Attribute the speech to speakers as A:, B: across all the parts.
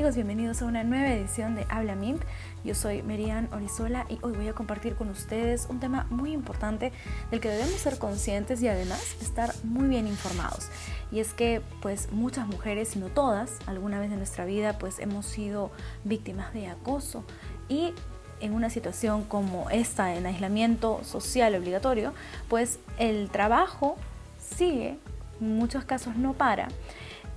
A: amigos, bienvenidos a una nueva edición de Habla MIMP. Yo soy Merian Orizola y hoy voy a compartir con ustedes un tema muy importante del que debemos ser conscientes y además estar muy bien informados. Y es que pues muchas mujeres, y no todas, alguna vez en nuestra vida pues hemos sido víctimas de acoso, y en una situación como esta, en aislamiento social obligatorio, pues el trabajo sigue, en muchos casos no para.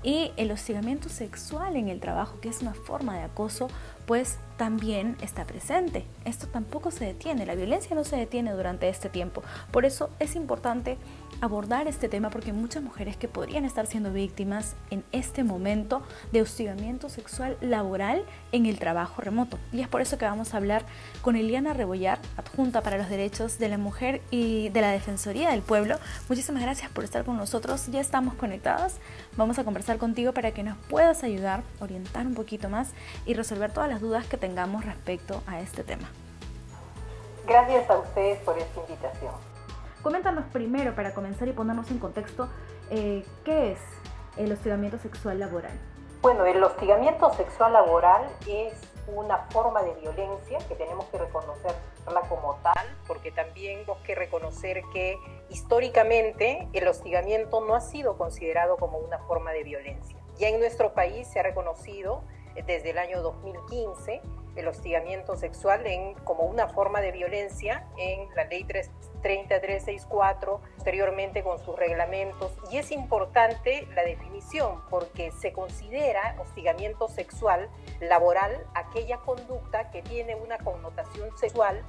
A: Y el hostigamiento sexual en el trabajo, que es una forma de acoso, pues también está presente. Esto tampoco se detiene, la violencia no se detiene durante este tiempo. Por eso es importante abordar este tema, porque hay muchas mujeres que podrían estar siendo víctimas en este momento de hostigamiento sexual laboral en el trabajo remoto. Y es por eso que vamos a hablar con Eliana Rebollar, adjunta para los derechos de la mujer y de la Defensoría del Pueblo. Muchísimas gracias por estar con nosotros, ya estamos conectadas. Vamos a conversar contigo para que nos puedas ayudar, orientar un poquito más y resolver todas las dudas que tengamos respecto a este tema.
B: Gracias a ustedes por esta invitación.
A: Coméntanos primero, para comenzar y ponernos en contexto, ¿qué es el hostigamiento sexual laboral?
B: Bueno, el hostigamiento sexual laboral es una forma de violencia que tenemos que reconocerla como tal, porque también tenemos que reconocer que históricamente el hostigamiento no ha sido considerado como una forma de violencia. Ya en nuestro país se ha reconocido desde el año 2015 el hostigamiento sexual como una forma de violencia en la ley 30364, posteriormente con sus reglamentos. Y es importante la definición porque se considera hostigamiento sexual laboral aquella conducta que tiene una connotación sexual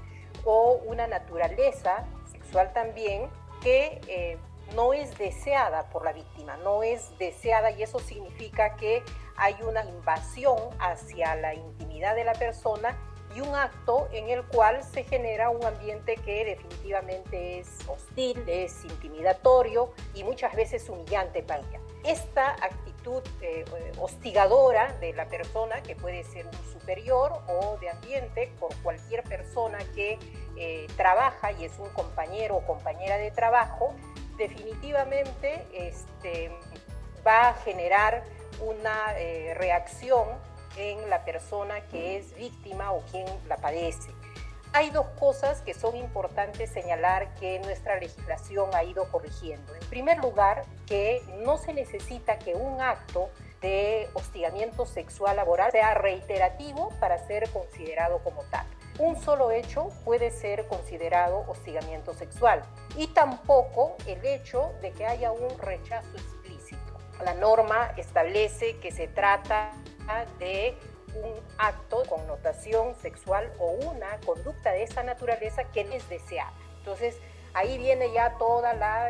B: o una naturaleza sexual también que no es deseada por la víctima, no es deseada, y eso significa que hay una invasión hacia la intimidad de la persona y un acto en el cual se genera un ambiente que definitivamente es hostil, es intimidatorio y muchas veces humillante para ella. Esta actitud hostigadora de la persona, que puede ser un superior o de ambiente por cualquier persona que trabaja y es un compañero o compañera de trabajo, definitivamente va a generar una reacción en la persona que es víctima o quien la padece. Hay dos cosas que son importantes señalar que nuestra legislación ha ido corrigiendo. En primer lugar, que no se necesita que un acto de hostigamiento sexual laboral sea reiterativo para ser considerado como tal. Un solo hecho puede ser considerado hostigamiento sexual, y tampoco el hecho de que haya un rechazo explícito. La norma establece que se trata de un acto de connotación sexual o una conducta de esa naturaleza que no es deseada. Entonces, ahí viene ya toda la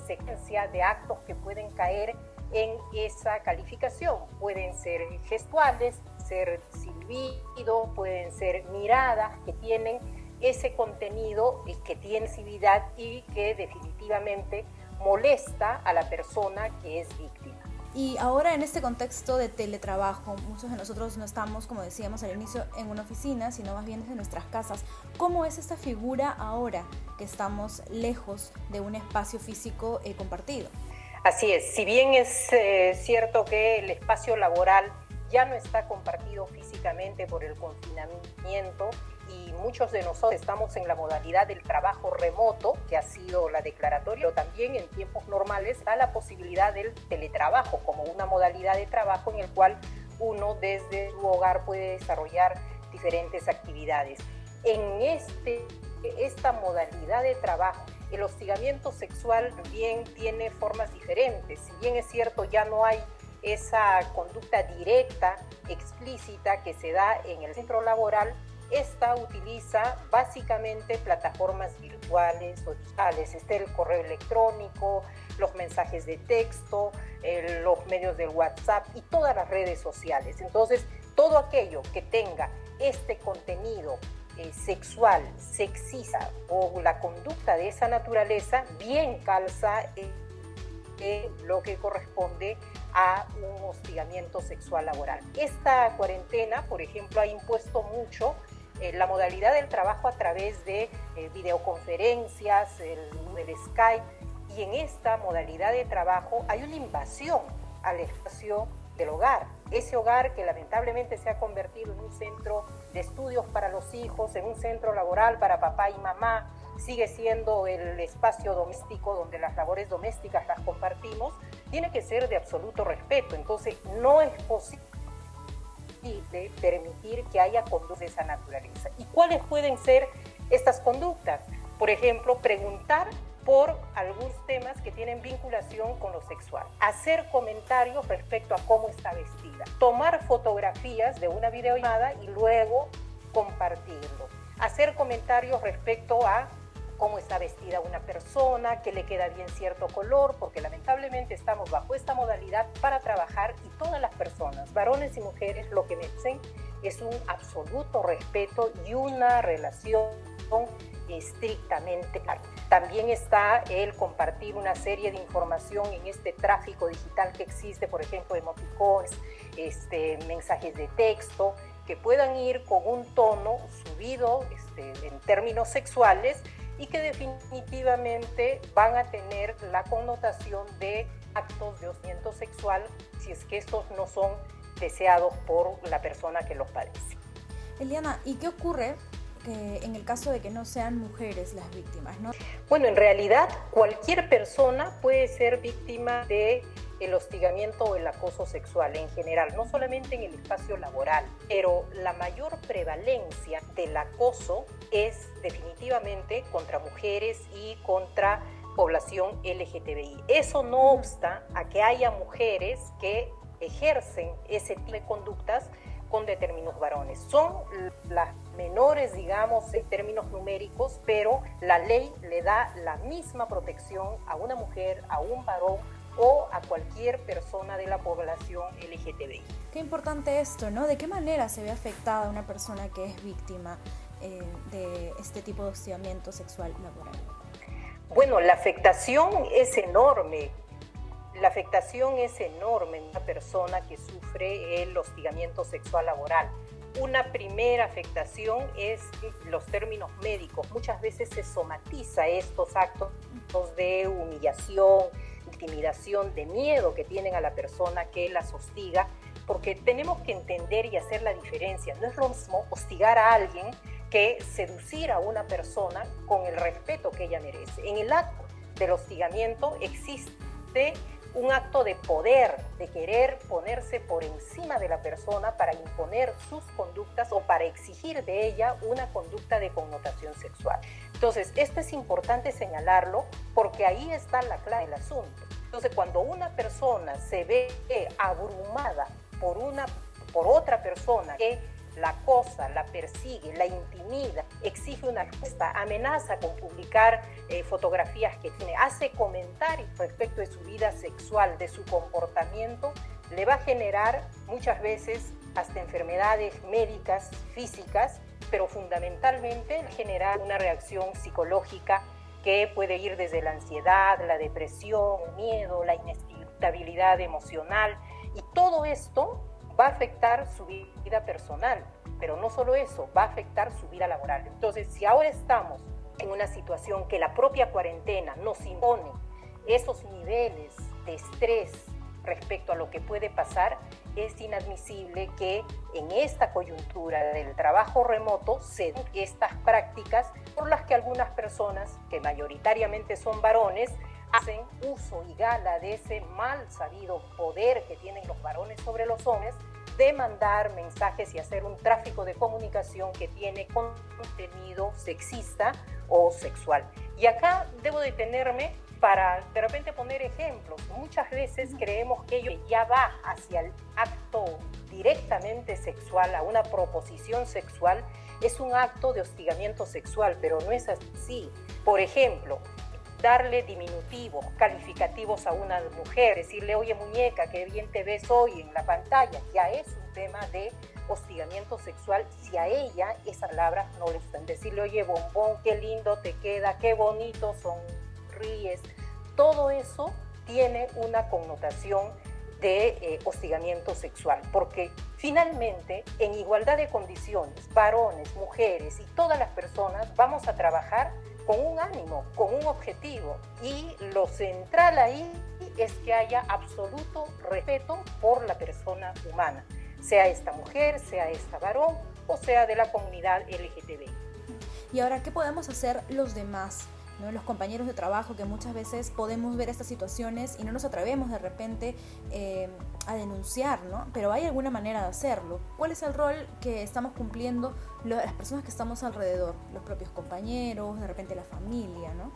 B: secuencia de actos que pueden caer en esa calificación. Pueden ser gestuales, ser silbido, pueden ser miradas que tienen ese contenido y que tiene sensibilidad y que definitivamente molesta a la persona que es víctima.
A: Y ahora, en este contexto de teletrabajo, muchos de nosotros no estamos, como decíamos al inicio, en una oficina, sino más bien desde nuestras casas. ¿Cómo es esta figura ahora que estamos lejos de un espacio físico compartido?
B: Así es, si bien es cierto que el espacio laboral ya no está compartido físicamente por el confinamiento, y muchos de nosotros estamos en la modalidad del trabajo remoto, que ha sido la declaratoria, pero también en tiempos normales da la posibilidad del teletrabajo como una modalidad de trabajo en el cual uno desde su hogar puede desarrollar diferentes actividades. En esta modalidad de trabajo, el hostigamiento sexual también tiene formas diferentes. Si bien es cierto, ya no hay esa conducta directa, explícita que se da en el centro laboral, esta utiliza básicamente plataformas virtuales o digitales. Está el correo electrónico, los mensajes de texto, los medios del WhatsApp y todas las redes sociales. Entonces, todo aquello que tenga este contenido sexual, sexista o la conducta de esa naturaleza, bien calza lo que corresponde a un hostigamiento sexual laboral. Esta cuarentena, por ejemplo, ha impuesto mucho la modalidad del trabajo a través de videoconferencias, el Skype, y en esta modalidad de trabajo hay una invasión al espacio del hogar. ese hogar que lamentablemente se ha convertido en un centro de estudios para los hijos, en un centro laboral para papá y mamá, sigue siendo el espacio doméstico donde las labores domésticas las compartimos, tiene que ser de absoluto respeto. Entonces, no es posible permitir que haya conductas de esa naturaleza. ¿Y cuáles pueden ser estas conductas? Por ejemplo, preguntar por algunos temas que tienen vinculación con lo sexual, hacer comentarios respecto a cómo está vestida, tomar fotografías de una videollamada y luego compartirlo, hacer comentarios respecto a cómo está vestida una persona, que le queda bien cierto color, porque lamentablemente estamos bajo esta modalidad para trabajar y todas las personas, varones y mujeres, lo que merecen es un absoluto respeto y una relación estrictamente clara. También está el compartir una serie de información en este tráfico digital que existe, por ejemplo, emoticones, mensajes de texto, que puedan ir con un tono subido en términos sexuales y que definitivamente van a tener la connotación de actos de hostigamiento sexual si es que estos no son deseados por la persona que los padece.
A: Eliana, ¿y qué ocurre en el caso de que no sean mujeres las víctimas, ¿no?
B: Bueno, en realidad cualquier persona puede ser víctima de el hostigamiento o el acoso sexual en general, no solamente en el espacio laboral, pero la mayor prevalencia del acoso es definitivamente contra mujeres y contra población LGTBI. Eso no obsta a que haya mujeres que ejercen ese tipo de conductas con determinados varones. Son las menores, digamos, en términos numéricos, pero la ley le da la misma protección a una mujer, a un varón o a cualquier persona de la población LGTBI.
A: Qué importante esto, ¿no? ¿De qué manera se ve afectada una persona que es víctima de este tipo de hostigamiento sexual laboral?
B: Bueno, la afectación es enorme. La afectación es enorme en una persona que sufre el hostigamiento sexual laboral. Una primera afectación es los términos médicos. Muchas veces se somatiza estos actos de humillación, intimidación, de miedo que tienen a la persona que las hostiga, porque tenemos que entender y hacer la diferencia. No es lo mismo hostigar a alguien que seducir a una persona con el respeto que ella merece. En el acto del hostigamiento existe un acto de poder, de querer ponerse por encima de la persona para imponer sus conductas o para exigir de ella una conducta de connotación sexual. Entonces, esto es importante señalarlo porque ahí está la clave del asunto. Entonces, cuando una persona se ve abrumada por otra persona que la acosa, la persigue, la intimida, exige una respuesta, amenaza con publicar fotografías que tiene, hace comentarios respecto de su vida sexual, de su comportamiento, le va a generar muchas veces hasta enfermedades médicas, físicas, pero fundamentalmente generar una reacción psicológica que puede ir desde la ansiedad, la depresión, el miedo, la inestabilidad emocional, y todo esto va a afectar su vida personal, pero no solo eso, va a afectar su vida laboral. Entonces, si ahora estamos en una situación que la propia cuarentena nos impone esos niveles de estrés respecto a lo que puede pasar, es inadmisible que en esta coyuntura del trabajo remoto se den estas prácticas por las que algunas personas, que mayoritariamente son varones, hacen uso y gala de ese mal sabido poder que tienen los varones sobre los hombres de mandar mensajes y hacer un tráfico de comunicación que tiene contenido sexista o sexual. Y acá debo detenerme para de repente poner ejemplos. Muchas veces creemos que ello ya va hacia el acto directamente sexual, a una proposición sexual, es un acto de hostigamiento sexual, pero no es así. Por ejemplo, darle diminutivos, calificativos a una mujer, decirle, oye muñeca, qué bien te ves hoy en la pantalla, ya es un tema de hostigamiento sexual si a ella esas palabras no le gustan. Decirle, oye bombón, qué lindo te queda, qué bonito sonríes, todo eso tiene una connotación de hostigamiento sexual, porque finalmente en igualdad de condiciones, varones, mujeres y todas las personas vamos a trabajar con un ánimo, con un objetivo. Y lo central ahí es que haya absoluto respeto por la persona humana, sea esta mujer, sea esta varón o sea de la comunidad LGTBI.
A: Y ahora, ¿qué podemos hacer los demás? ¿No? Los compañeros de trabajo, que muchas veces podemos ver estas situaciones y no nos atrevemos de repente a denunciar, ¿no? Pero hay alguna manera de hacerlo. ¿Cuál es el rol que estamos cumpliendo las personas que estamos alrededor? Los propios compañeros, de repente la familia, ¿no?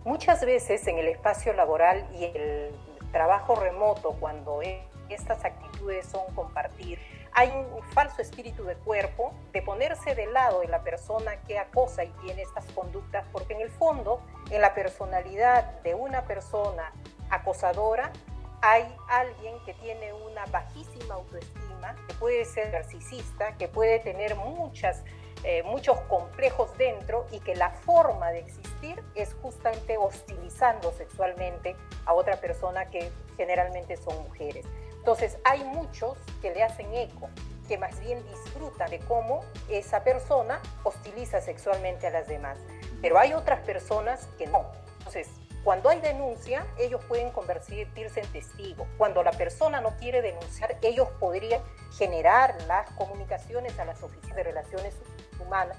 B: Muchas veces en el espacio laboral y el trabajo remoto, cuando estas actitudes son compartir, hay un falso espíritu de cuerpo de ponerse del lado de la persona que acosa y tiene estas conductas, porque en el fondo, en la personalidad de una persona acosadora, hay alguien que tiene una bajísima autoestima, que puede ser narcisista, que puede tener muchos complejos dentro y que la forma de existir es justamente hostilizando sexualmente a otra persona, que generalmente son mujeres. Entonces hay muchos que le hacen eco, que más bien disfrutan de cómo esa persona hostiliza sexualmente a las demás, pero hay otras personas que no. Entonces, cuando hay denuncia, ellos pueden convertirse en testigo. Cuando la persona no quiere denunciar, ellos podrían generar las comunicaciones a las oficinas de relaciones humanas,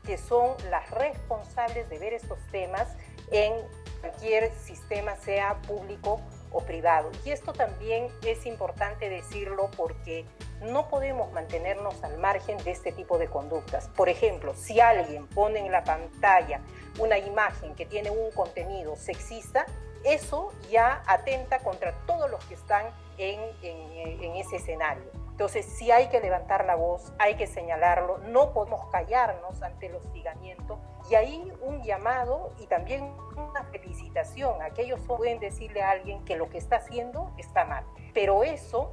B: que son las responsables de ver estos temas en cualquier sistema, sea público o privado. Y esto también es importante decirlo, porque no podemos mantenernos al margen de este tipo de conductas. Por ejemplo, si alguien pone en la pantalla una imagen que tiene un contenido sexista, eso ya atenta contra todos los que están en ese escenario. Entonces sí hay que levantar la voz, hay que señalarlo, no podemos callarnos ante el hostigamiento, y ahí un llamado y también una felicitación a aquellos que pueden decirle a alguien que lo que está haciendo está mal. Pero eso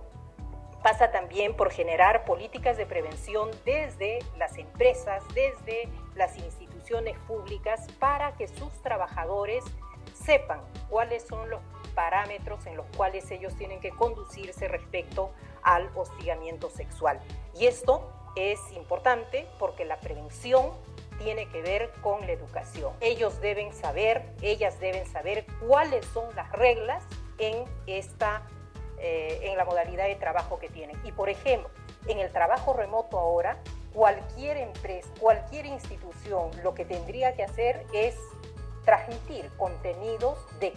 B: pasa también por generar políticas de prevención desde las empresas, desde las instituciones públicas, para que sus trabajadores sepan cuáles son los parámetros en los cuales ellos tienen que conducirse respecto al hostigamiento sexual. Y esto es importante porque la prevención tiene que ver con la educación. Ellas deben saber cuáles son las reglas en la modalidad de trabajo que tienen. Y por ejemplo, en el trabajo remoto ahora, cualquier empresa, cualquier institución, lo que tendría que hacer es transmitir contenidos de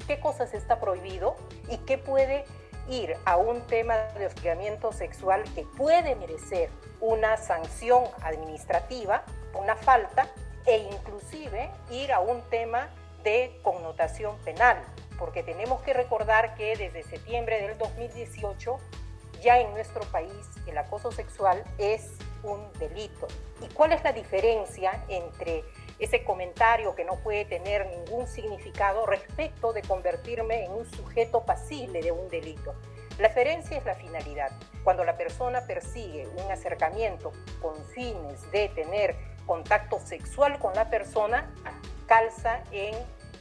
B: qué cosas está prohibido y qué puede ir a un tema de hostigamiento sexual que puede merecer una sanción administrativa, una falta, e inclusive ir a un tema de connotación penal, porque tenemos que recordar que desde septiembre del 2018 ya en nuestro país el acoso sexual es un delito. ¿Y cuál es la diferencia entre ese comentario que no puede tener ningún significado respecto de convertirme en un sujeto pasible de un delito? La diferencia es la finalidad. Cuando la persona persigue un acercamiento con fines de tener contacto sexual con la persona, calza en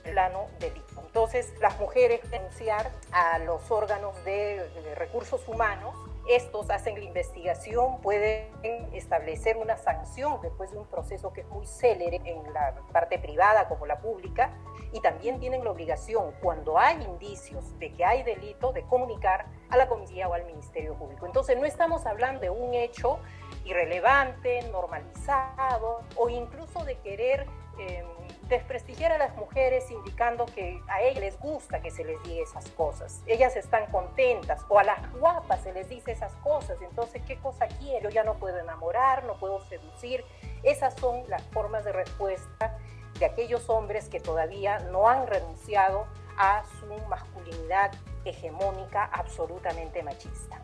B: plano delito. Entonces, las mujeres denunciar a los órganos de recursos humanos. Estos hacen la investigación, pueden establecer una sanción después de un proceso que es muy célere en la parte privada como la pública, y también tienen la obligación, cuando hay indicios de que hay delito, de comunicar a la comisaría o al Ministerio Público. Entonces no estamos hablando de un hecho irrelevante, normalizado, o incluso de querer desprestigiar a las mujeres indicando que a ellas les gusta que se les diga esas cosas. Ellas están contentas, o a las guapas se les dice esas cosas. Entonces, ¿qué cosa quiero? Yo ya no puedo enamorar, no puedo seducir. Esas son las formas de respuesta de aquellos hombres que todavía no han renunciado a su masculinidad hegemónica absolutamente machista.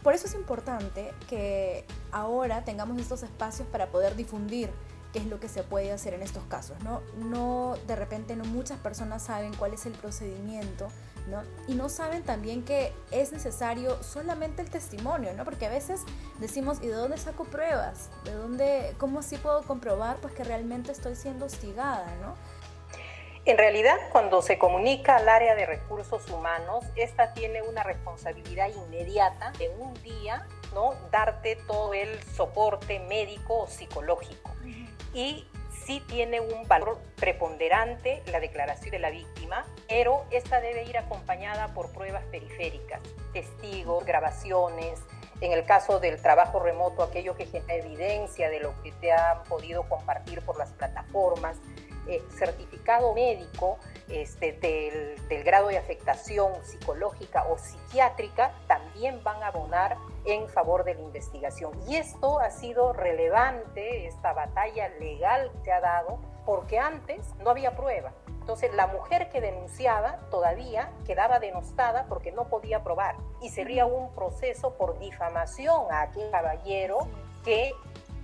A: Por eso es importante que ahora tengamos estos espacios para poder difundir qué es lo que se puede hacer en estos casos, ¿no? De repente no muchas personas saben cuál es el procedimiento, ¿no? Y no saben también que es necesario solamente el testimonio, ¿no? Porque a veces decimos, ¿y de dónde saco pruebas? ¿Cómo así puedo comprobar pues que realmente estoy siendo hostigada, ¿no?
B: En realidad, cuando se comunica al área de recursos humanos, esta tiene una responsabilidad inmediata en un día, ¿no? Darte todo el soporte médico o psicológico. Y sí tiene un valor preponderante la declaración de la víctima, pero esta debe ir acompañada por pruebas periféricas, testigos, grabaciones. En el caso del trabajo remoto, aquello que genera evidencia de lo que te han podido compartir por las plataformas, certificado médico del grado de afectación psicológica o psiquiátrica, también van a abonar en favor de la investigación. Y esto ha sido relevante, esta batalla legal que se ha dado, porque antes no había prueba. Entonces la mujer que denunciaba todavía quedaba denostada porque no podía probar, y sería un proceso por difamación a aquel caballero que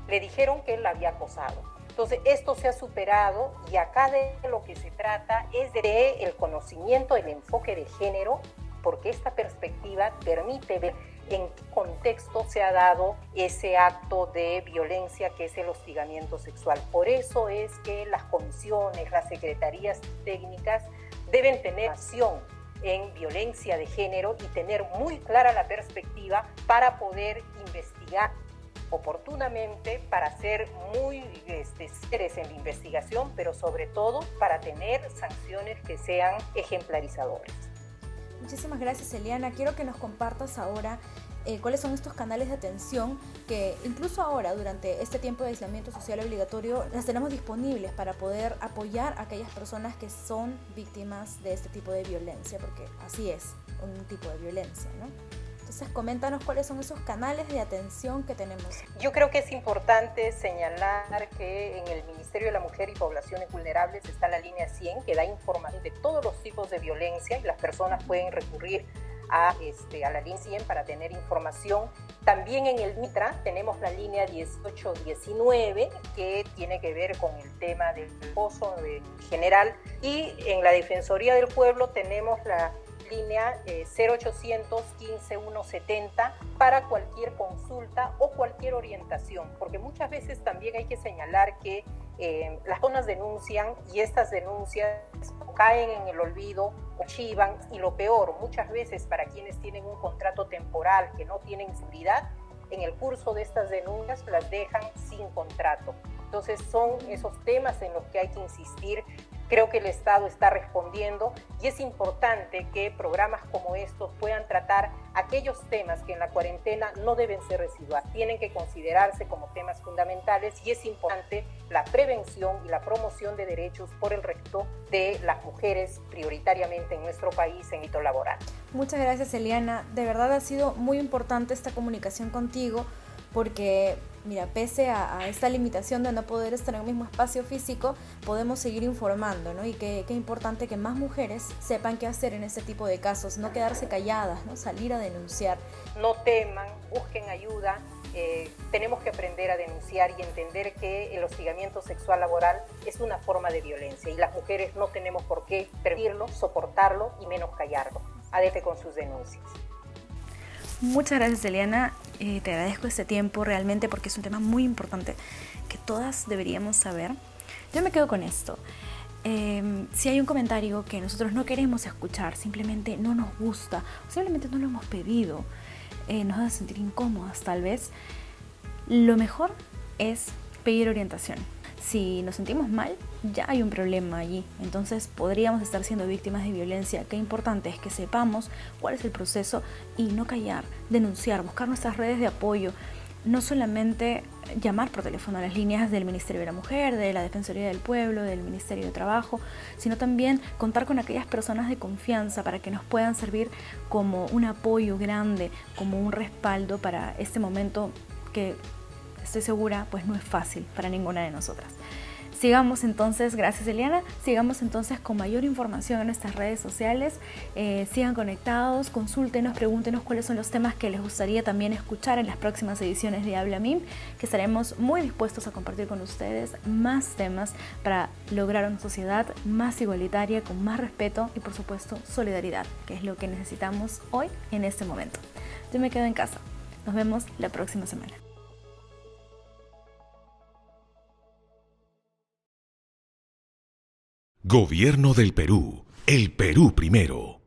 B: le dijeron que él la había acosado. Entonces esto se ha superado, y acá de lo que se trata es de el conocimiento, el enfoque de género, porque esta perspectiva permite ver en qué contexto se ha dado ese acto de violencia que es el hostigamiento sexual. Por eso es que las comisiones, las secretarías técnicas deben tener acción en violencia de género y tener muy clara la perspectiva para poder investigar oportunamente, para ser muy serios en la investigación, pero sobre todo para tener sanciones que sean ejemplarizadoras.
A: Muchísimas gracias, Eliana. Quiero que nos compartas ahora cuáles son estos canales de atención que incluso ahora, durante este tiempo de aislamiento social obligatorio, las tenemos disponibles para poder apoyar a aquellas personas que son víctimas de este tipo de violencia, porque así es, un tipo de violencia, ¿no? Entonces, coméntanos cuáles son esos canales de atención que tenemos.
B: Yo creo que es importante señalar que en el Ministerio de la Mujer y Poblaciones Vulnerables está la línea 100, que da información de todos los tipos de violencia, y las personas pueden recurrir a la línea 100 para tener información. También en el MITRA tenemos la línea 1819, que tiene que ver con el tema del acoso en general, y en la Defensoría del Pueblo tenemos la línea 0800 15 170 para cualquier consulta o cualquier orientación, porque muchas veces también hay que señalar que las personas denuncian, y estas denuncias caen en el olvido, archivan, y lo peor, muchas veces para quienes tienen un contrato temporal que no tienen seguridad, en el curso de estas denuncias las dejan sin contrato. Entonces son esos temas en los que hay que insistir. Creo que el Estado está respondiendo, y es importante que programas como estos puedan tratar aquellos temas que en la cuarentena no deben ser residuales, tienen que considerarse como temas fundamentales, y es importante la prevención y la promoción de derechos por el resto de las mujeres, prioritariamente en nuestro país en el ámbito laboral.
A: Muchas gracias, Eliana. De verdad ha sido muy importante esta comunicación contigo, porque mira, pese a esta limitación de no poder estar en el mismo espacio físico, podemos seguir informando, ¿no? Y qué importante que más mujeres sepan qué hacer en este tipo de casos, no quedarse calladas, ¿no? Salir a denunciar.
B: No teman, busquen ayuda. Tenemos que aprender a denunciar y entender que el hostigamiento sexual laboral es una forma de violencia, y las mujeres no tenemos por qué permitirlo, soportarlo y menos callarlo. Adelante con sus denuncias.
A: Muchas gracias, Eliana. Te agradezco este tiempo realmente, porque es un tema muy importante que todas deberíamos saber. Yo me quedo con esto. Si hay un comentario que nosotros no queremos escuchar, simplemente no nos gusta, o simplemente no lo hemos pedido, nos hace sentir incómodas tal vez, lo mejor es pedir orientación. Si nos sentimos mal, ya hay un problema allí. Entonces podríamos estar siendo víctimas de violencia. Qué importante es que sepamos cuál es el proceso y no callar, denunciar, buscar nuestras redes de apoyo. No solamente llamar por teléfono a las líneas del Ministerio de la Mujer, de la Defensoría del Pueblo, del Ministerio de Trabajo, sino también contar con aquellas personas de confianza para que nos puedan servir como un apoyo grande, como un respaldo para este momento que, estoy segura, pues no es fácil para ninguna de nosotras. Sigamos entonces, gracias Eliana, sigamos entonces con mayor información en nuestras redes sociales. Sigan conectados, consúltenos, pregúntenos cuáles son los temas que les gustaría también escuchar en las próximas ediciones de Habla MIM, que estaremos muy dispuestos a compartir con ustedes más temas para lograr una sociedad más igualitaria, con más respeto y por supuesto solidaridad, que es lo que necesitamos hoy en este momento. Yo me quedo en casa. Nos vemos la próxima semana.
C: Gobierno del Perú. El Perú primero.